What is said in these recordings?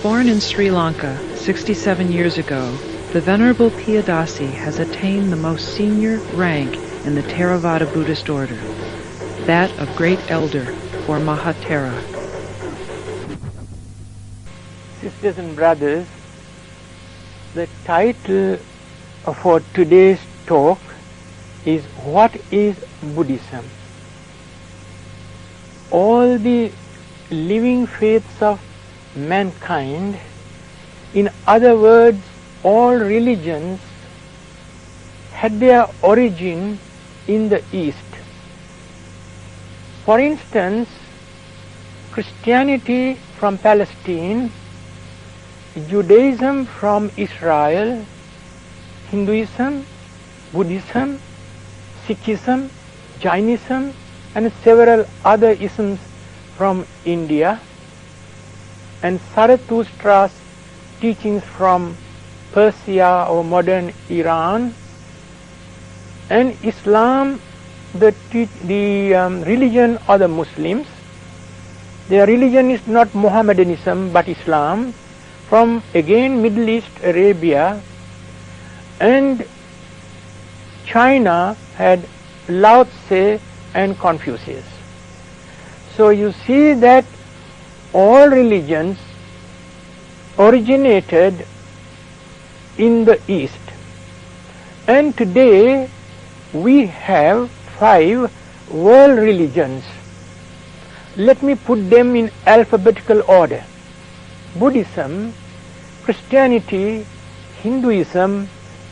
Born in Sri Lanka 67 years ago, the Venerable Piyadassi has attained the most senior rank in the Theravada Buddhist order, that of Great Elder or Maha Thero. Sisters and brothers, the title for today's talk is What is Buddhism? All the living faiths of mankind, in other words, all religions, had their origin in the East. For instance, Christianity from Palestine, Judaism from Israel, Hinduism, Buddhism, Sikhism, Jainism, and several other isms from India, and Zarathustra's teachings from Persia or modern Iran, and Islam, the religion of the Muslims. Their religion is not Mohammedanism but Islam, from again Middle East, Arabia, and China had Lao Tse and Confucius. So you see that all religions originated in the East, and today we have 5 world religions. Let me put them in alphabetical order: Buddhism, Christianity, Hinduism,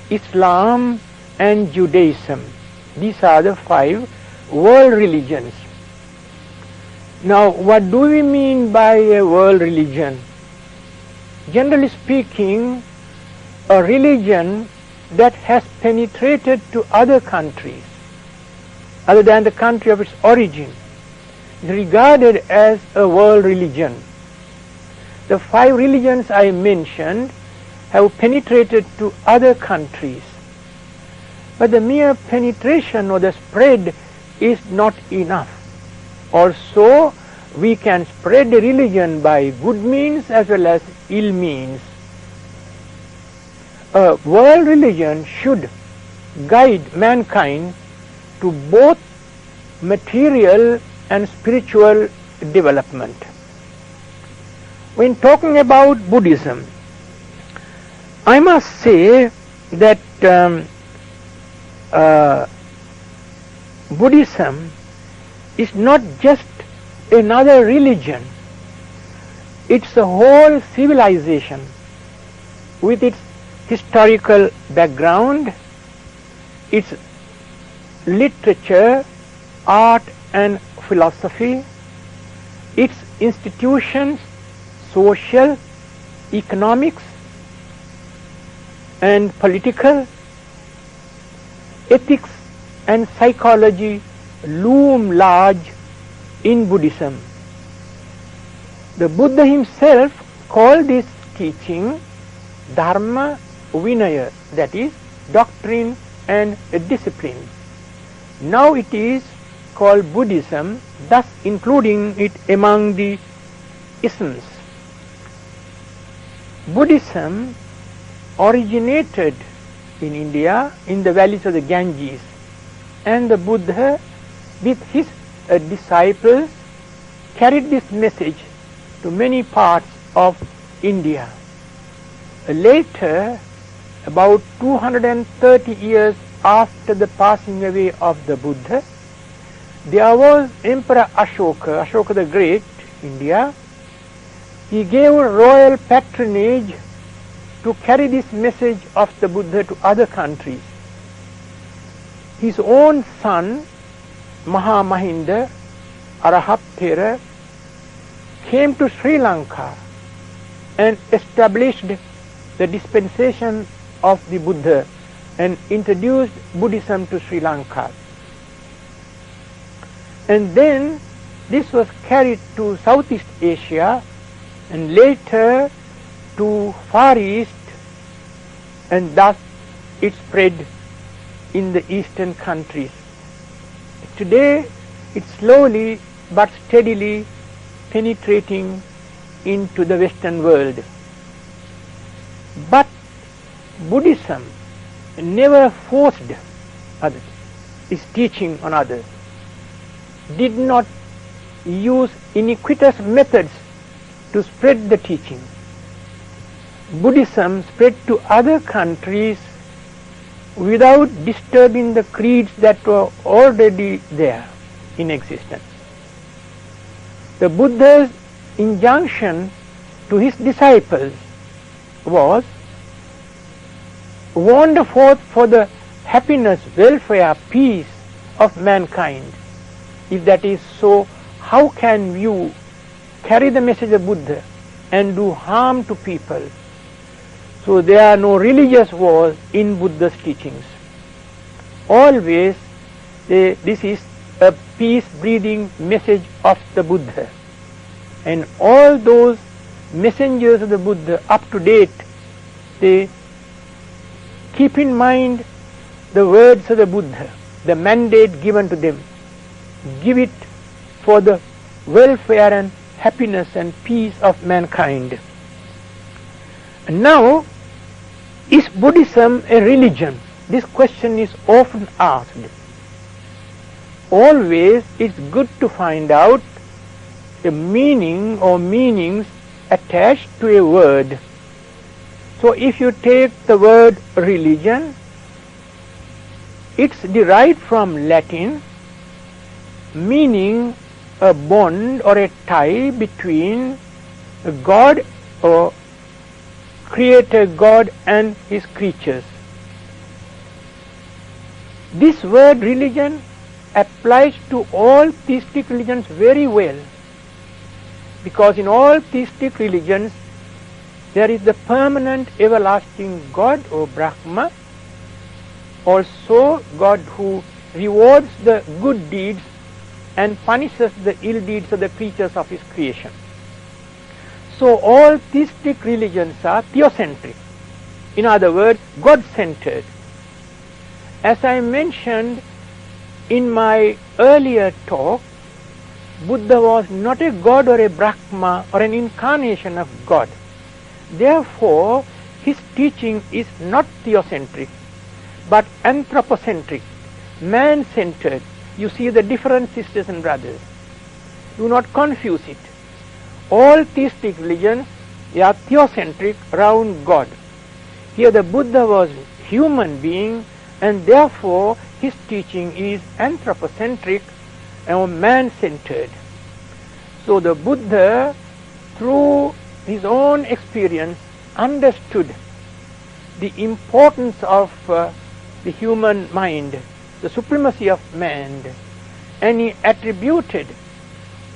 Islam, and Judaism. These are the 5 world religions. Now, what do we mean by a world religion? Generally speaking, a religion that has penetrated to other countries other than the country of its origin is regarded as a world religion. The 5 religions I mentioned have penetrated to other countries, but the mere penetration or the spread is not enough. Also, we can spread the religion by good means as well as ill means. A world religion should guide mankind to both material and spiritual development. When talking about Buddhism, I must say that Buddhism is not just another religion. It's a whole civilization with its historical background, its literature, art and philosophy, its institutions, social, economics and political, ethics and psychology loom large in Buddhism. The Buddha himself called this teaching Dharma Vinaya, that is, doctrine and discipline. Now it is called Buddhism, thus including it among the isms. Buddhism originated in India in the valleys of the Ganges, and the Buddha with his disciples carried this message to many parts of India. Later, about 230 years after the passing away of the Buddha, there was Emperor Ashoka, Ashoka the Great, India. He gave royal patronage to carry this message of the Buddha to other countries. His own son, Mahamahinda Arahathera, came to Sri Lanka and established the dispensation of the Buddha and introduced Buddhism to Sri Lanka. And then this was carried to Southeast Asia and later to Far East, and thus it spread in the eastern countries. Today it's slowly but steadily penetrating into the Western world. But Buddhism never forced others, its teaching on others, did not use iniquitous methods to spread the teaching. Buddhism spread to other countries without disturbing the creeds that were already there in existence. The Buddha's injunction to his disciples was, wander forth for the happiness, welfare, peace of mankind. If that is so, how can you carry the message of Buddha and do harm to people? So there are no religious wars in Buddha's teachings. Always this is a peace-breathing message of the Buddha. And all those messengers of the Buddha up to date, they keep in mind the words of the Buddha, the mandate given to them. Give it for the welfare and happiness and peace of mankind. And now, is Buddhism a religion? This question is often asked. Always it's good to find out the meaning or meanings attached to a word. So if you take the word religion, it's derived from Latin, meaning a bond or a tie between a God or Creator God and his creatures. This word religion applies to all theistic religions very well, because in all theistic religions there is the permanent everlasting God or Brahma, also God who rewards the good deeds and punishes the ill deeds of the creatures of his creation. So all theistic religions are theocentric, in other words, God-centered. As I mentioned in my earlier talk, Buddha was not a God or a Brahma or an incarnation of God. Therefore, his teaching is not theocentric, but anthropocentric, man-centered. You see the difference, sisters and brothers. Do not confuse it. All theistic religions, they are theocentric around God. Here the Buddha was human being, and therefore his teaching is anthropocentric and man-centered. So the Buddha, through his own experience, understood the importance of the human mind, the supremacy of man, and he attributed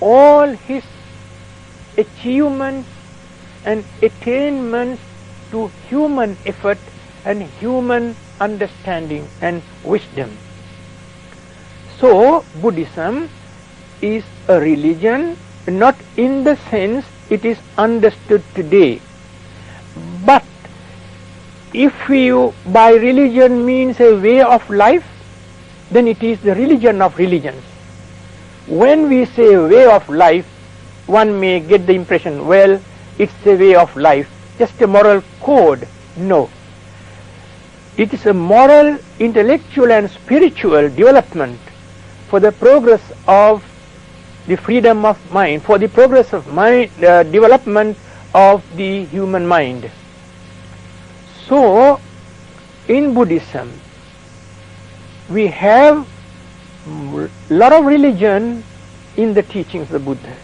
all his achievements and attainments to human effort and human understanding and wisdom. So Buddhism is a religion, not in the sense it is understood today, but if you by religion means a way of life, then it is the religion of religions. When we say way of life, one may get the impression, well, it's a way of life, just a moral code. No. It is a moral, intellectual and spiritual development for the progress of the freedom of mind, for the progress of mind, development of the human mind. So, in Buddhism, we have a lot of religion in the teachings of the Buddha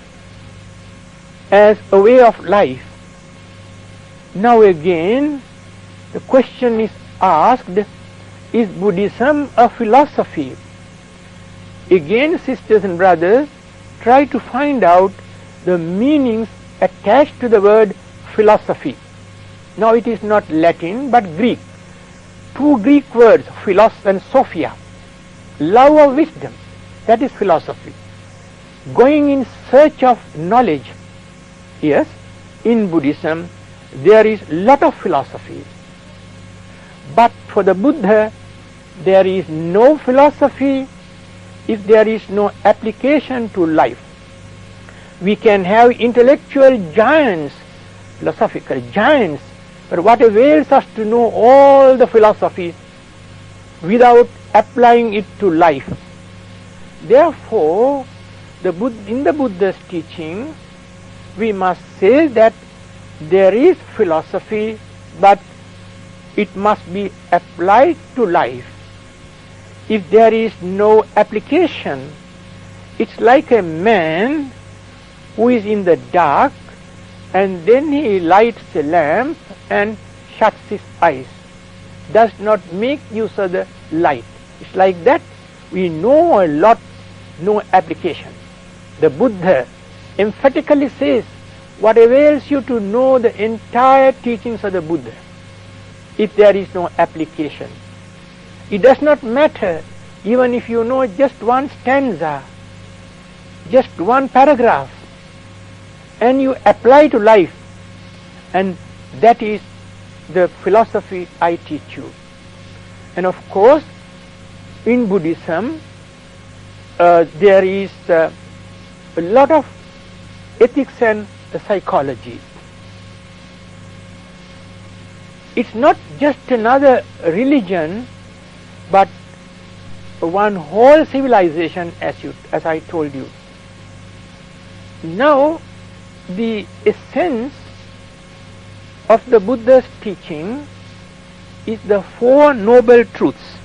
as a way of life. Now again, the question is asked, is Buddhism a philosophy? Again, sisters and brothers, try to find out the meanings attached to the word philosophy. Now it is not Latin but Greek. Two Greek words, philos and sophia, love of wisdom, that is philosophy. Going in search of knowledge. Yes, in Buddhism there is lot of philosophies, but for the Buddha there is no philosophy if there is no application to life. We can have intellectual giants, philosophical giants, But what avails us to know all the philosophies without applying it to life? Therefore, in the Buddha's teaching, we must say that there is philosophy, but it must be applied to life. If there is no application, it's like a man who is in the dark and then he lights a lamp and shuts his eyes, does not make use of the light. It's like that. We know a lot, no application. The Buddha emphatically says, what avails you to know the entire teachings of the Buddha if there is no application? It does not matter even if you know just one stanza, just one paragraph, and you apply to life, and that is the philosophy I teach you. And of course, in Buddhism, there is a lot of ethics and psychology. It's not just another religion, but one whole civilization, as I told you. Now, the essence of the Buddha's teaching is the Four Noble Truths.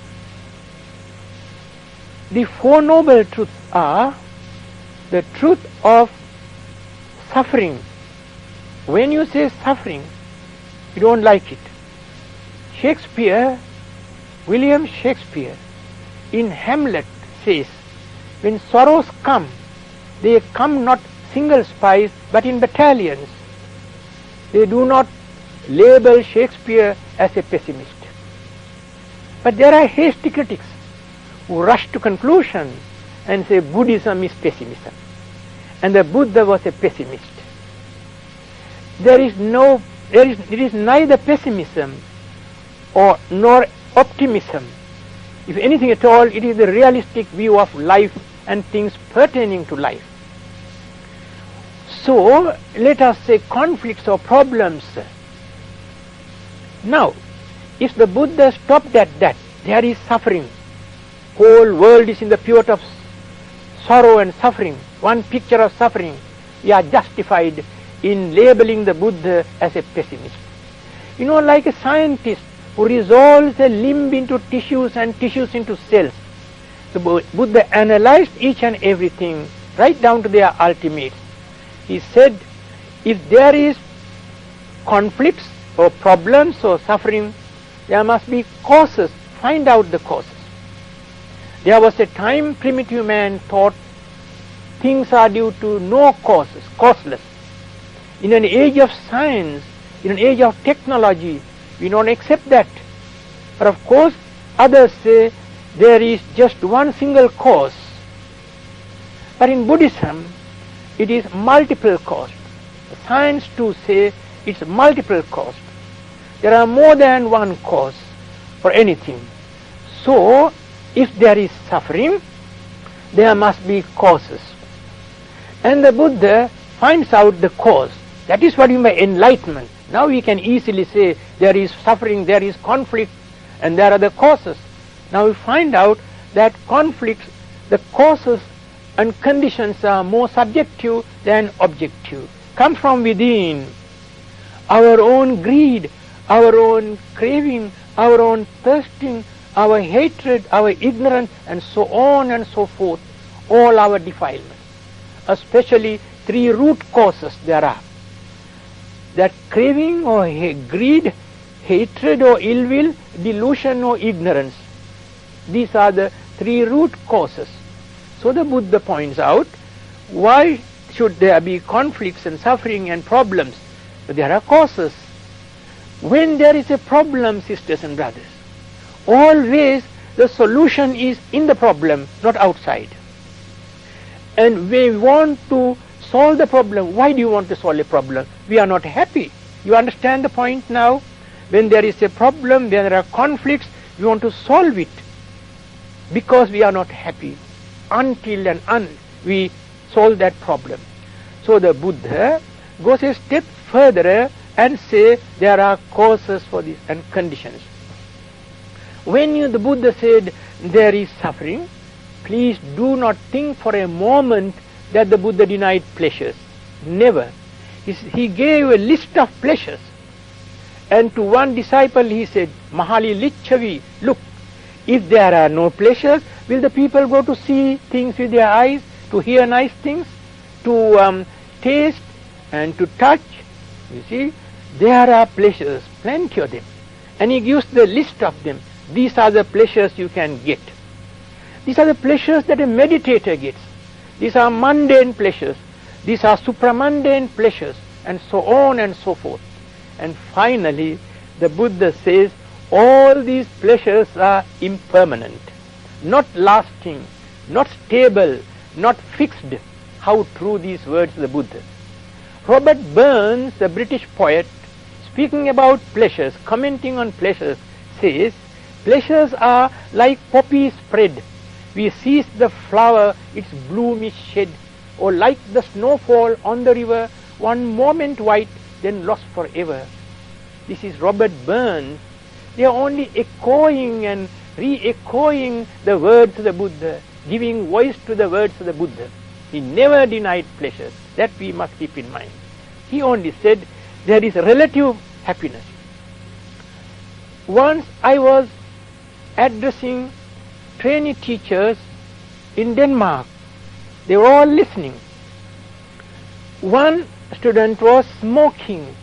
The Four Noble Truths are the truth of suffering. When you say suffering, you don't like it. William Shakespeare in Hamlet says, when sorrows come, they come not single spies but in battalions. They do not label Shakespeare as a pessimist. But there are hasty critics who rush to conclusion and say Buddhism is pessimism, and the Buddha was a pessimist. It is neither pessimism nor optimism. If anything at all, it is the realistic view of life and things pertaining to life. So, let us say conflicts or problems. Now, if the Buddha stopped at that, there is suffering. Whole world is in the pursuit of sorrow and suffering. One picture of suffering. We are justified in labeling the Buddha as a pessimist. You know, like a scientist who resolves a limb into tissues and tissues into cells. The Buddha analyzed each and everything right down to their ultimates. He said, if there is conflicts or problems or suffering, there must be causes. Find out the causes. There was a time primitive man thought things are due to no causes, causeless. In an age of science, in an age of technology, we don't accept that. But of course, others say there is just one single cause. But in Buddhism, it is multiple cause. Science too say it's multiple cause. There are more than one cause for anything. So, if there is suffering, there must be causes. And the Buddha finds out the cause. That is what we mean by enlightenment. Now we can easily say there is suffering, there is conflict, and there are the causes. Now we find out that conflicts, the causes and conditions are more subjective than objective. Come from within. Our own greed, our own craving, our own thirsting, our hatred, our ignorance, and so on and so forth, all our defilements. Especially three root causes there are. That craving or greed, hatred or ill will, delusion or ignorance. These are the three root causes. So the Buddha points out, why should there be conflicts and suffering and problems? But there are causes. When there is a problem, sisters and brothers, always the solution is in the problem, not outside. And we want to solve the problem. Why do you want to solve a problem? We are not happy. You understand the point now? When there is a problem, when there are conflicts, we want to solve it because we are not happy until we solve that problem. So the Buddha goes a step further and say there are causes for this and conditions. When the Buddha said there is suffering, please do not think for a moment that the Buddha denied pleasures. Never. He gave a list of pleasures. And to one disciple he said, Mahali Lichavi, look, if there are no pleasures, will the people go to see things with their eyes, to hear nice things, to taste and to touch? You see, there are pleasures, plenty of them. And he gives the list of them. These are the pleasures you can get. These are the pleasures that a meditator gets. These are mundane pleasures. These are supramundane pleasures, and so on and so forth. And finally, the Buddha says, all these pleasures are impermanent, not lasting, not stable, not fixed. How true these words of the Buddha. Robert Burns, the British poet, speaking about pleasures, commenting on pleasures, says, pleasures are like poppy spread. We seize the flower, its bloom is shed, or like the snowfall on the river, one moment white, then lost forever. This is Robert Burns. They are only echoing and re-echoing the words of the Buddha, giving voice to the words of the Buddha. He never denied pleasures. That we must keep in mind. He only said there is relative happiness. Once I was addressing trainee teachers in Denmark. They were all listening. One student was smoking,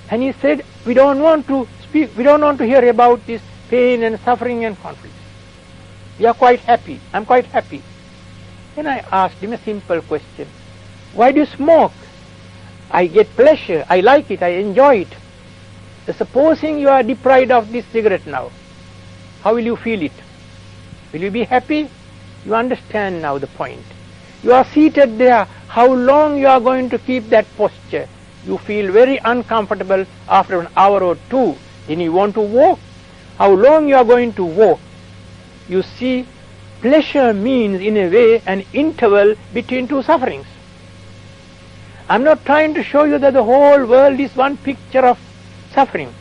and he said, we don't want to speak, we don't want to hear about this pain and suffering and conflict. We are quite happy. I'm quite happy. Then I asked him a simple question. Why do you smoke? I get pleasure. I like it. I enjoy it. Supposing you are deprived of this cigarette now, how will you feel it? Will you be happy? You understand now the point. You are seated there. How long you are going to keep that posture? You feel very uncomfortable after an hour or two. Then you want to walk. How long you are going to walk? You see, pleasure means in a way an interval between two sufferings. I'm not trying to show you that the whole world is one picture of suffering.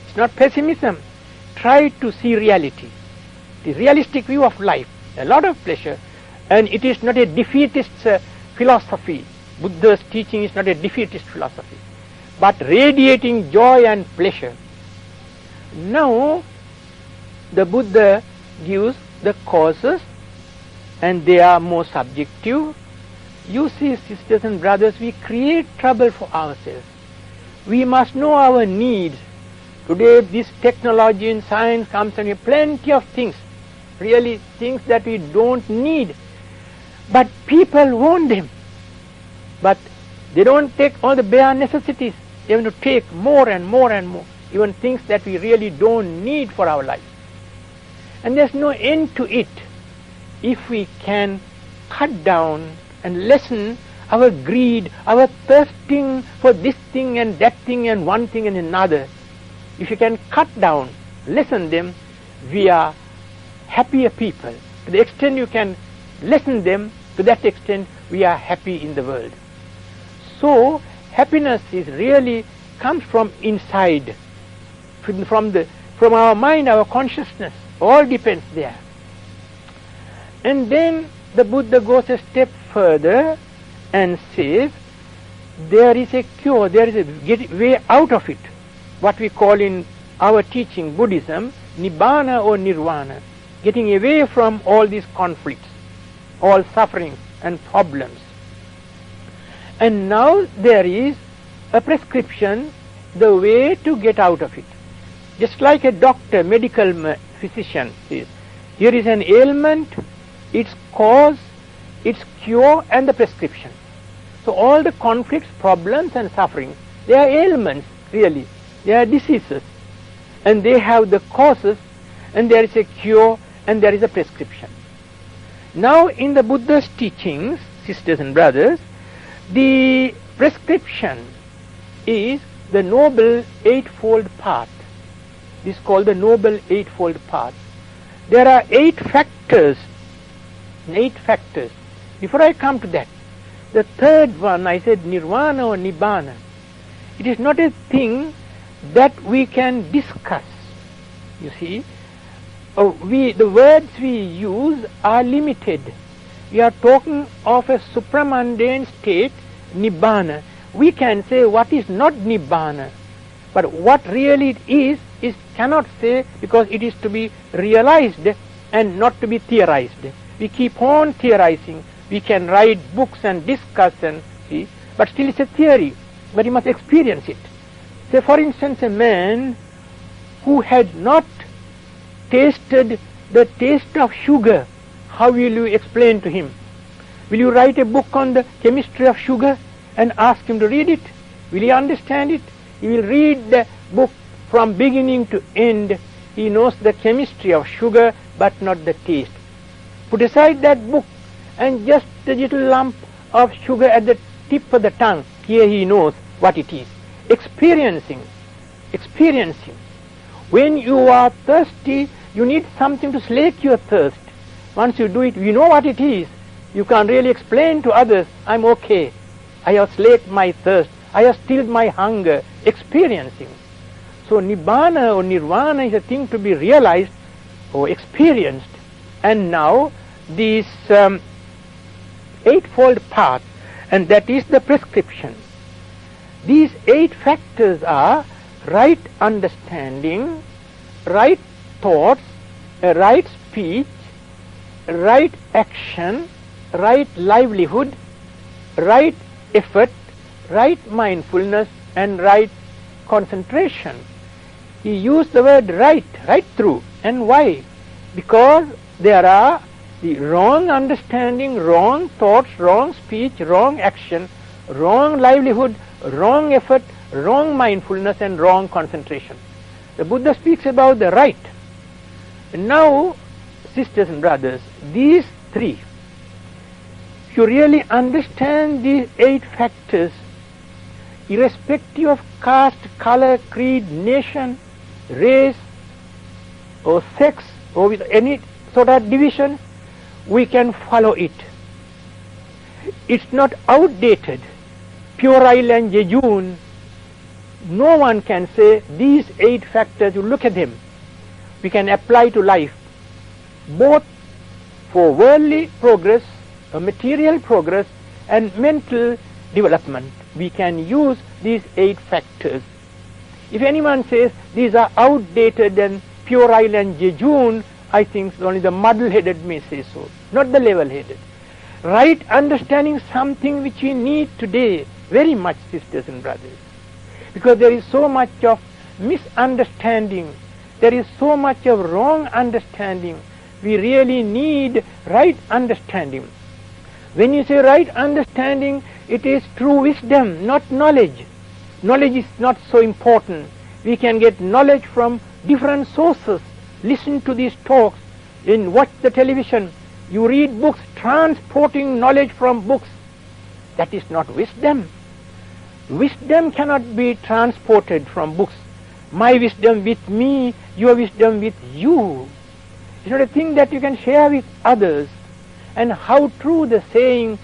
It's not pessimism. Try to see reality. The realistic view of life. A lot of pleasure. And it is not a defeatist philosophy. Buddha's teaching is not a defeatist philosophy, but radiating joy and pleasure. Now, the Buddha gives the causes, and they are more subjective. You see, sisters and brothers, we create trouble for ourselves. We must know our needs. Today, this technology and science comes and plenty of things, really things that we don't need. But people want them. But they don't take all the bare necessities. They want to take more and more and more, even things that we really don't need for our life. And there's no end to it. If we can cut down and lessen our greed, our thirsting for this thing and that thing and one thing and another, if you can cut down, lessen them, we are happier people. To the extent you can lessen them, to that extent we are happy in the world. So happiness is really comes from inside, from our mind, our consciousness. All depends there. And then the Buddha goes a step further and says there is a cure, there is a way out of it. What we call in our teaching, Buddhism, Nibbana or Nirvana, getting away from all these conflicts, all sufferings and problems. And now there is a prescription, the way to get out of it. Just like a doctor, medical physician says, here is an ailment, its cause, its cure and the prescription. So all the conflicts, problems and sufferings, they are ailments really. They are diseases. And they have the causes, and there is a cure and there is a prescription. Now in the Buddha's teachings, sisters and brothers, the prescription is the Noble Eightfold Path. This is called the Noble Eightfold Path. There are 8 factors. 8 factors. Before I come to that, the third one I said Nirvana or Nibbana. It is not a thing that we can discuss. You see, the words we use are limited. We are talking of a supramundane state, nibbana. We can say what is not nibbana, but what really it is cannot say, because it is to be realized and not to be theorized. We keep on theorizing. We can write books and discuss and see, but still it's a theory. But you must experience it. Say, for instance, a man who had not tasted the taste of sugar, how will you explain to him? Will you write a book on the chemistry of sugar and ask him to read it? Will he understand it? He will read the book from beginning to end. He knows the chemistry of sugar but not the taste. Put aside that book and just a little lump of sugar at the tip of the tongue. Here he knows what it is. Experiencing. When you are thirsty, you need something to slake your thirst. Once you do it, you know what it is. You can really explain to others, I'm okay. I have slaked my thirst. I have stilled my hunger. Experiencing. So nibbana or nirvana is a thing to be realized or experienced. And now this eightfold path, and that is the prescription. These 8 factors are right understanding, right thoughts, right speech, right action, right livelihood, right effort, right mindfulness, and right concentration. He used the word right through. And why? Because there are the wrong understanding, wrong thoughts, wrong speech, wrong action, wrong livelihood, wrong effort, wrong mindfulness, and wrong concentration. The Buddha speaks about the right. And now, sisters and brothers, these 3, if you really understand these 8 factors, irrespective of caste, color, creed, nation, race, or sex, or with any sort of division, we can follow it. It's not outdated, puerile and jejune. No one can say these 8 factors, you look at them, we can apply to life, both for worldly progress, material progress, and mental development. We can use these 8 factors. If anyone says these are outdated and puerile and jejune, I think only the muddle-headed may say so, not the level-headed. Right understanding something which we need today very much, sisters and brothers, because there is so much of misunderstanding, there is so much of wrong understanding. We really need right understanding. When you say right understanding, it is true wisdom, not knowledge. Knowledge is not so important. We can get knowledge from different sources. Listen to these talks, and watch the television. You read books, transporting knowledge from books. That is not wisdom. Wisdom cannot be transported from books. My wisdom with me, your wisdom with you. It's not a thing that you can share with others. And how true the saying,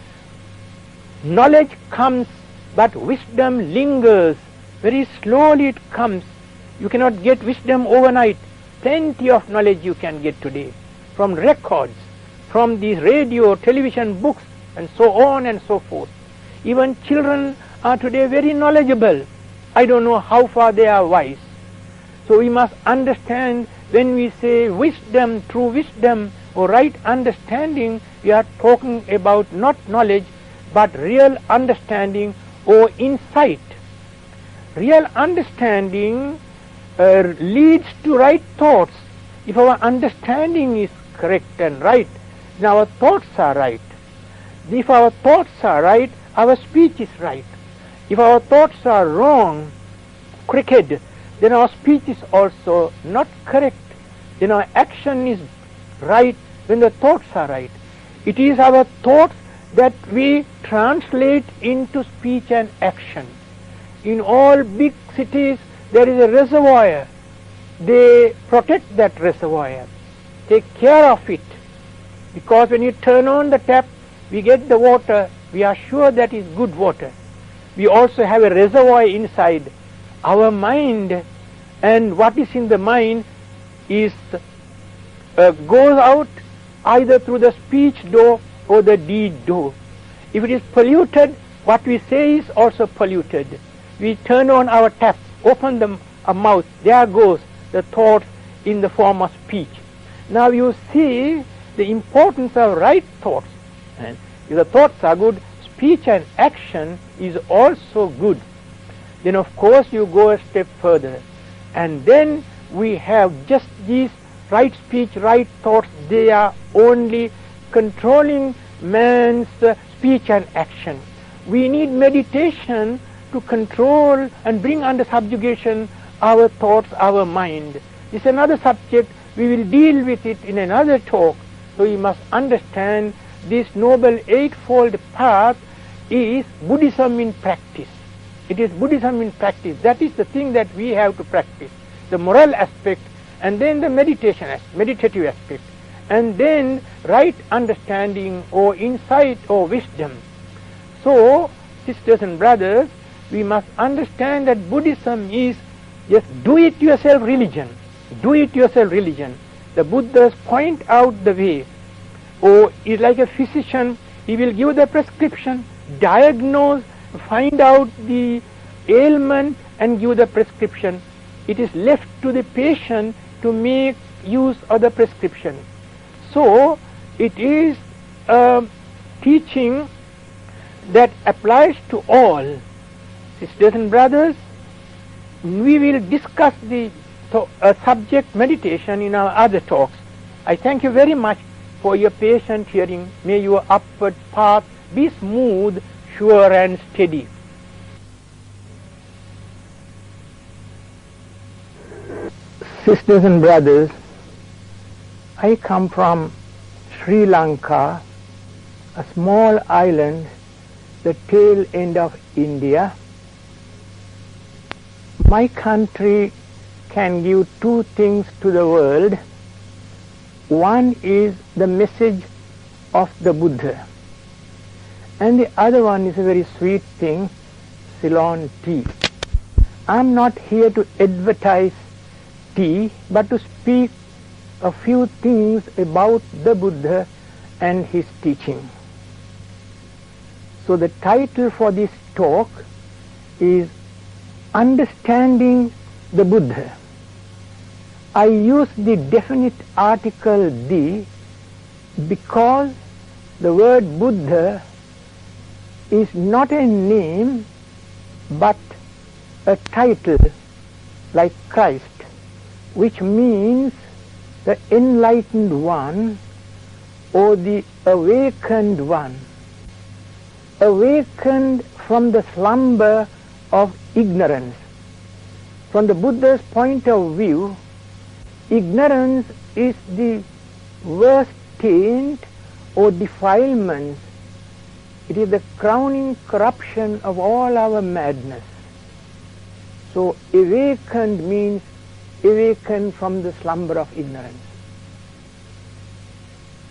knowledge comes, but wisdom lingers. Very slowly it comes. You cannot get wisdom overnight. Plenty of knowledge you can get today from records, from these radio, television, books, and so on and so forth. Even children are today very knowledgeable. I don't know how far they are wise. So we must understand, when we say wisdom, true wisdom, or right understanding, we are talking about not knowledge, but real understanding or insight. Real understanding leads to right thoughts. If our understanding is correct and right, then our thoughts are right. If our thoughts are right, our speech is right. If our thoughts are wrong, crooked, then our speech is also not correct. Then our action is right when the thoughts are right. It is our thoughts that we translate into speech and action. In all big cities, there is a reservoir. They protect that reservoir, take care of it, because when you turn on the tap, we get the water, we are sure that is good water. we also have a reservoir inside our mind, and what is in the mind is goes out either through the speech door or the deed door. If it is polluted, what we say is also polluted. We turn on our tap, open our mouth, there goes the thoughts in the form of speech. Now you see the importance of right thoughts. And if the thoughts are good, speech and action is also good. Then of course you go a step further. And then we have just these right speech, right thoughts. They are only controlling man's speech and action. We need meditation to control and bring under subjugation our thoughts, our mind. It's another subject. We will deal with it in another talk. So we must understand this Noble Eightfold Path is Buddhism in practice. It is Buddhism in practice. That is the thing that we have to practice. The moral aspect, and then the meditative aspect, and then right understanding or insight or wisdom. So, sisters and brothers, we must understand that Buddhism is just do-it-yourself religion. Do-it-yourself religion. The Buddhas point out the way. Or is like a physician, he will give the prescription, diagnose, find out the ailment and give the prescription. It is left to the patient to make use of the prescription. So it is a teaching that applies to all. Sisters and brothers, we will discuss the subject meditation in our other talks. I thank you very much for your patient hearing. May your upward path be smooth, sure and steady. Sisters and brothers, I come from Sri Lanka, a small island, the tail end of India. My country can give two things to the world. One is the message of the Buddha, and the other one is a very sweet thing, Ceylon tea. I am not here to advertise tea, but to speak a few things about the Buddha and his teaching. So the title for this talk is Understanding the Buddha. I use the definite article the because the word Buddha is not a name but a title like Christ, which means the enlightened one or the awakened one, awakened from the slumber of ignorance. From the Buddha's point of view, ignorance is the worst taint or defilement. It is the crowning corruption of all our madness. So awakened means awakened from the slumber of ignorance.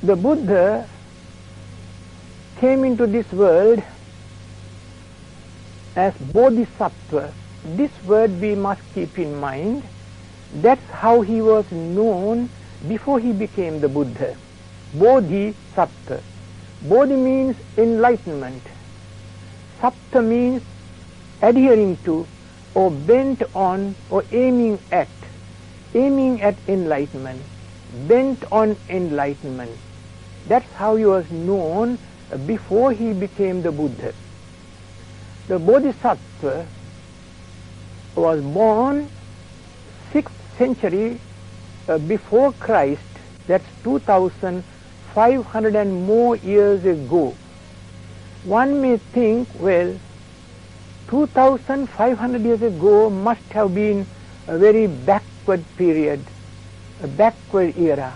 The Buddha came into this world as Bodhisattva. This word we must keep in mind. That's how he was known before he became the Buddha. Bodhisattva. Bodhi means enlightenment. Sattva means adhering to or bent on or aiming at enlightenment, bent on enlightenment. That's how he was known before he became the Buddha. The Bodhisattva was born 6th century before Christ. That's 2,500 and more years ago. One may think, well, 2,500 years ago must have been a very backward period, a backward era.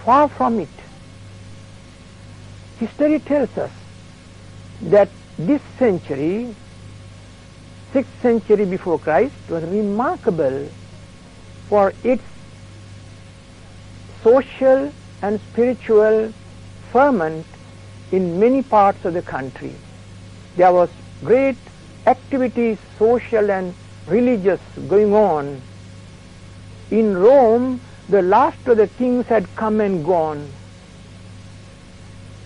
Far from it. History tells us that this century, 6th century before Christ, was remarkable for its social and spiritual ferment in many parts of the country. There was great activities, social and religious, going on. In Rome, the last of the kings had come and gone.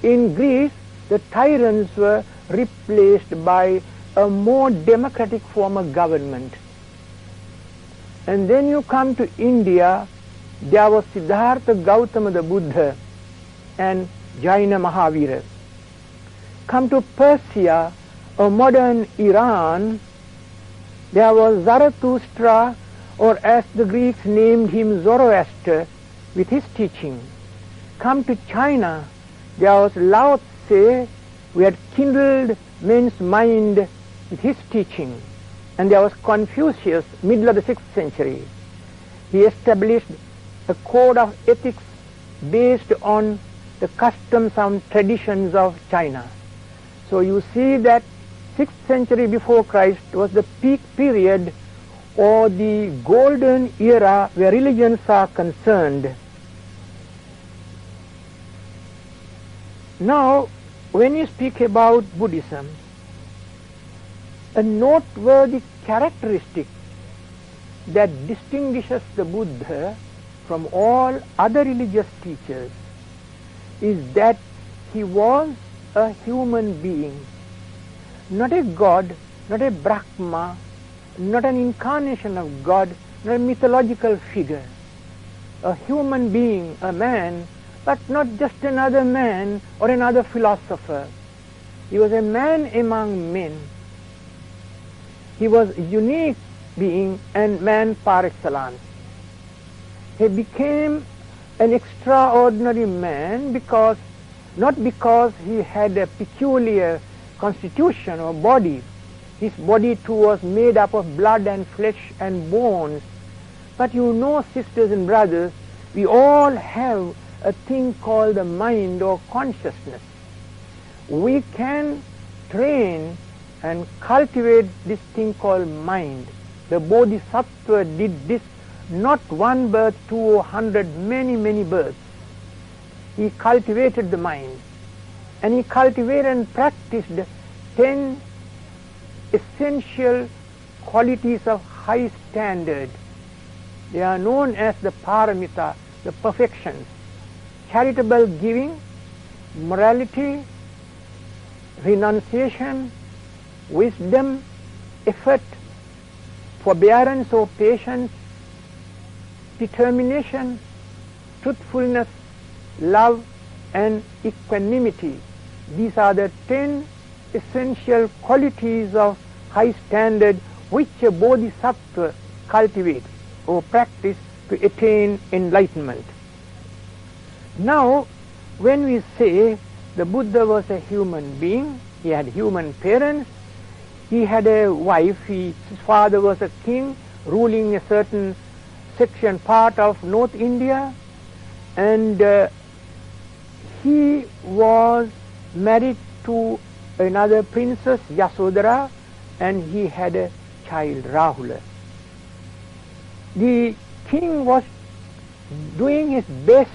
In Greece, the tyrants were replaced by a more democratic form of government. And then you come to India, there was Siddhartha Gautama the Buddha and Jaina Mahavira. Come to Persia, or modern Iran, there was Zarathustra, or as the Greeks named him, Zoroaster, with his teaching. Come to China, there was Lao Tse, who had kindled men's mind with his teaching. And there was Confucius, middle of the 6th century. He established a code of ethics based on the customs and traditions of China. So you see that 6th century before Christ was the peak period or the golden era where religions are concerned. Now, when you speak about Buddhism, a noteworthy characteristic that distinguishes the Buddha from all other religious teachers is that he was a human being, not a god, not a Brahma, not an incarnation of God, not a mythological figure. A human being, a man, but not just another man or another philosopher. He was a man among men. He was a unique being and man par excellence. He became an extraordinary man not because he had a peculiar constitution or body. His body too was made up of blood and flesh and bones. But you know, sisters and brothers, we all have a thing called the mind or consciousness. We can train and cultivate this thing called mind. The Bodhisattva did this not one birth, 2 or 100, many births. He cultivated the mind, and he cultivated and practiced 10 essential qualities of high standard. They are known as the paramita, the perfections: charitable giving, morality, renunciation, wisdom, effort, forbearance or patience, determination, truthfulness, love and equanimity. These are the 10 essential qualities of high standard which a bodhisattva cultivates or practice to attain enlightenment. Now, when we say the Buddha was a human being, he had human parents, he had a wife, his father was a king ruling a certain section, part of North India, and he was married to another princess, Yasodhara, and he had a child, Rahula. The king was doing his best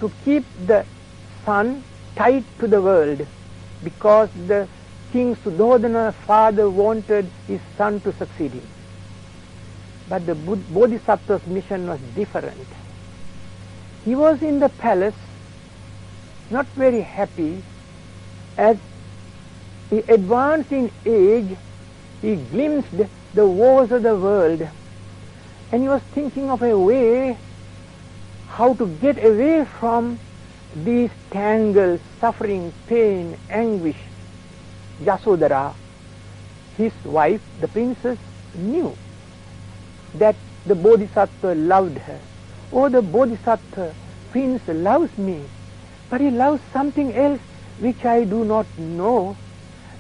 to keep the son tied to the world, because the king Suddhodana, father, wanted his son to succeed him. But the Bodhisattva's mission was different. He was in the palace, not very happy. As he advanced in age, he glimpsed the woes of the world, and he was thinking of a way how to get away from these tangles, suffering, pain, anguish. Yasodhara, his wife, the princess, knew that the Bodhisattva loved her. Oh, the Bodhisattva prince loves me, but he loves something else which I do not know.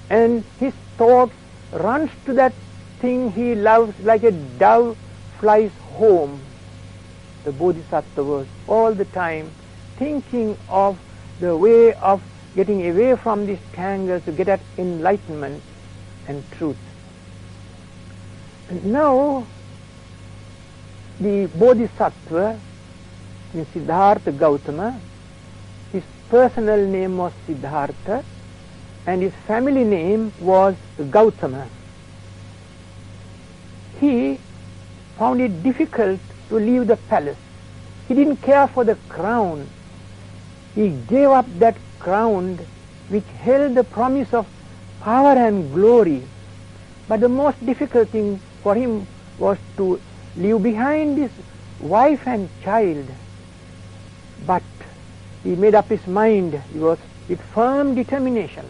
And his thoughts runs to that thing he loves like a dove flies home. The Bodhisattva was all the time thinking of the way of getting away from these tangles to get at enlightenment and truth. And now the Bodhisattva, Siddhartha Gautama, his personal name was Siddhartha, and his family name was Gautama. He found it difficult to leave the palace. He didn't care for the crown. He gave up that crown which held the promise of power and glory. But the most difficult thing for him was to leave behind his wife and child. But he made up his mind. He was with firm determination.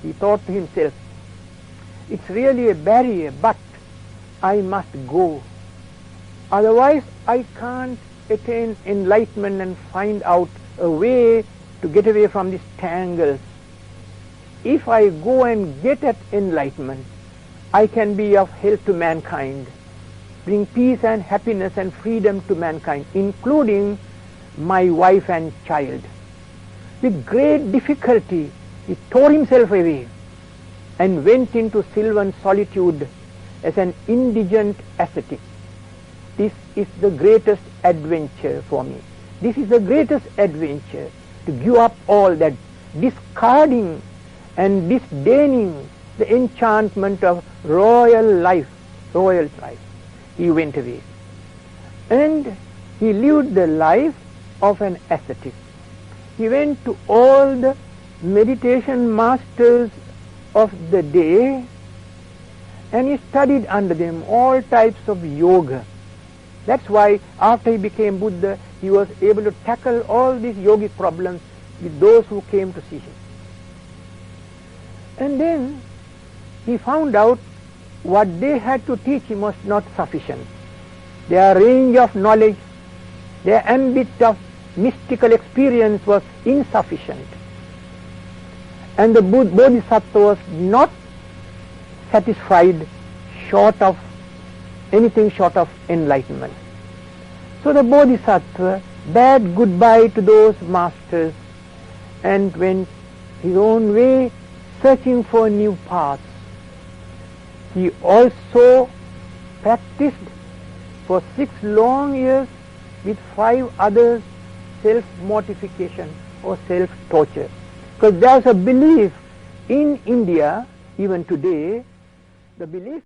He thought to himself, it's really a barrier, but I must go. Otherwise I can't attain enlightenment and find out a way to get away from these tangles. If I go and get at enlightenment, I can be of help to mankind, bring peace and happiness and freedom to mankind, including my wife and child. With great difficulty, he tore himself away and went into sylvan solitude as an indigent ascetic. This is the greatest adventure for me. This is the greatest adventure, to give up all that, discarding and disdaining the enchantment of royal life. He went away. And he lived the life of an ascetic. He went to all the meditation masters of the day and he studied under them all types of yoga. That's why after he became Buddha, he was able to tackle all these yogic problems with those who came to see him. And then he found out what they had to teach him was not sufficient. Their range of knowledge, their ambit of mystical experience was insufficient. And the Bodhisattva was not satisfied anything short of enlightenment. So the Bodhisattva bade goodbye to those masters and went his own way, searching for new paths. He also practiced for 6 long years with 5 others self-mortification or self-torture. Because there's a belief in India, even today, the belief